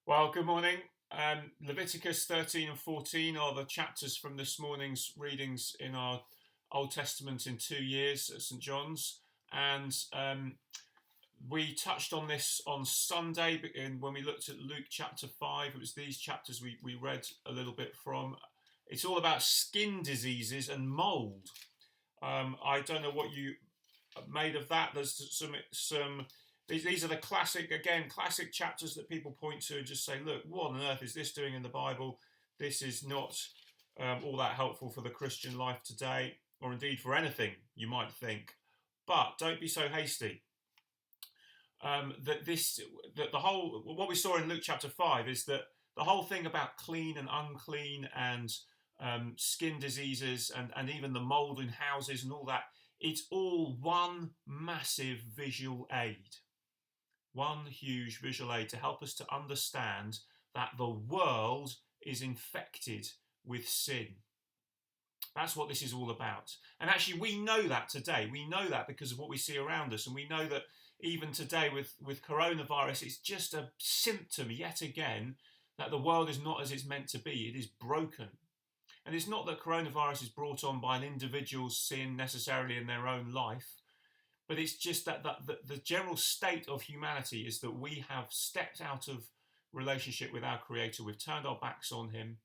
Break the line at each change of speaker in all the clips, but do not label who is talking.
Well, good morning. Leviticus 13 and 14 are the chapters from this morning's readings in our Old Testament in 2 years at St. John's. And we touched on this on Sunday when we looked at Luke chapter 5. It was these chapters we read a little bit from. It's all about skin diseases and mold. I don't know what you made of that. There's some these are the classic chapters that people point to and just say, look, what on earth is this doing in the Bible? This is not all that helpful for the Christian life today, or indeed for anything, you might think. But don't be so hasty. What we saw in Luke chapter 5 is that the whole thing about clean and unclean and skin diseases and even the mold in houses and all that, it's all one massive visual aid. One huge visual aid to help us to understand that the world is infected with sin. That's what this is all about. And actually, we know that today. We know that because of what we see around us. And we know that even today with coronavirus, it's just a symptom, yet again, that the world is not as it's meant to be. It is broken. And it's not that coronavirus is brought on by an individual's sin necessarily in their own life, but it's just that the general state of humanity is that we have stepped out of relationship with our Creator. We've turned our backs on Him.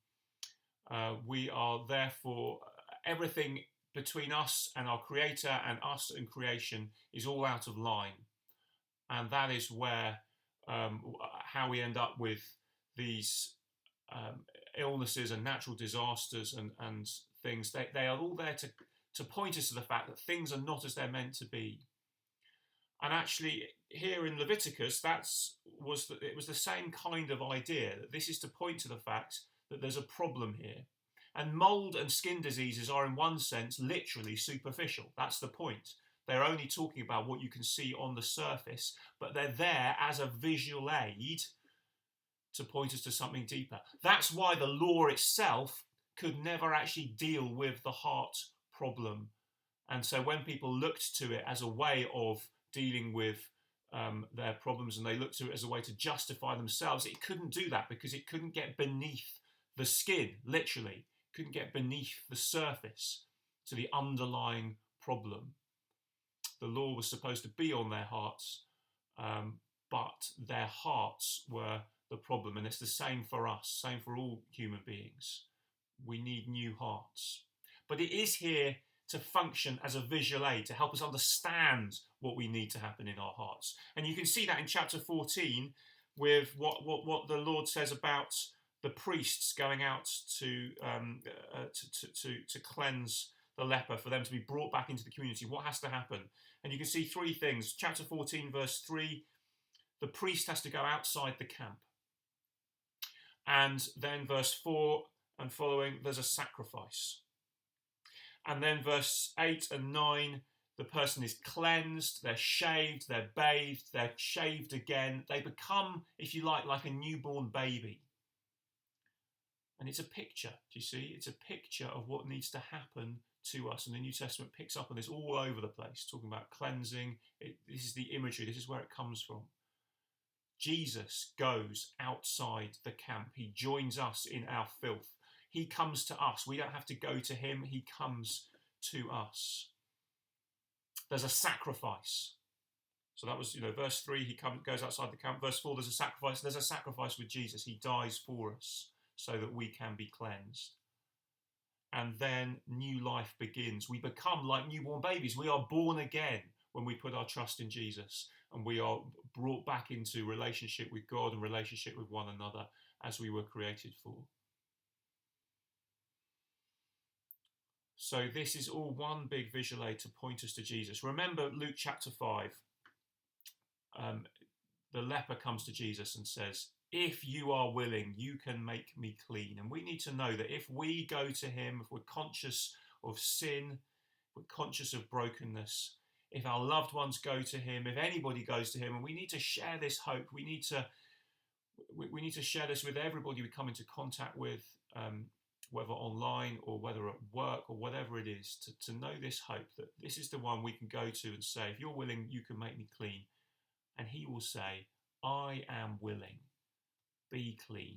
We are therefore, everything between us and our Creator and us and creation is all out of line. And that is where how we end up with these illnesses and natural disasters and things. They are all there to point us to the fact that things are not as they're meant to be. And actually, here in Leviticus, it was the same kind of idea, that this is to point to the fact that there's a problem here. And mold and skin diseases are, in one sense, literally superficial. That's the point. They're only talking about what you can see on the surface, but they're there as a visual aid to point us to something deeper. That's why the law itself could never actually deal with the heart problem. And so when people looked to it as a way of dealing with their problems and they looked to it as a way to justify themselves, it couldn't do that because it couldn't get beneath the skin, literally. It couldn't get beneath the surface to the underlying problem. The law was supposed to be on their hearts, but their hearts were the problem. And it's the same for us, same for all human beings. We need new hearts. But it is here to function as a visual aid, to help us understand what we need to happen in our hearts. And you can see that in chapter 14 with what the Lord says about the priests going out to cleanse the leper, for them to be brought back into the community. What has to happen? And you can see three things. Chapter 14, verse 3, the priest has to go outside the camp. And then verse 4 and following, there's a sacrifice. And then verse 8 and 9, the person is cleansed, they're shaved, they're bathed, they're shaved again. They become, if you like a newborn baby. And it's a picture, do you see? It's a picture of what needs to happen to us. And the New Testament picks up on this all over the place, talking about cleansing. This is the imagery, this is where it comes from. Jesus goes outside the camp. He joins us in our filth. He comes to us. We don't have to go to him. He comes to us. There's a sacrifice. So that was, verse 3, he goes outside the camp. Verse 4, there's a sacrifice. There's a sacrifice with Jesus. He dies for us so that we can be cleansed. And then new life begins. We become like newborn babies. We are born again when we put our trust in Jesus, and we are brought back into relationship with God and relationship with one another as we were created for. So this is all one big visual aid to point us to Jesus. Remember Luke chapter 5. The leper comes to Jesus and says, if you are willing, you can make me clean. And we need to know that if we go to him, if we're conscious of sin, we're conscious of brokenness, if our loved ones go to him, if anybody goes to him, and we need to share this hope, we need to share this with everybody we come into contact with, whether online or whether at work or whatever it is, to know this hope that this is the one we can go to and say, if you're willing, you can make me clean. And he will say, I am willing. be clean.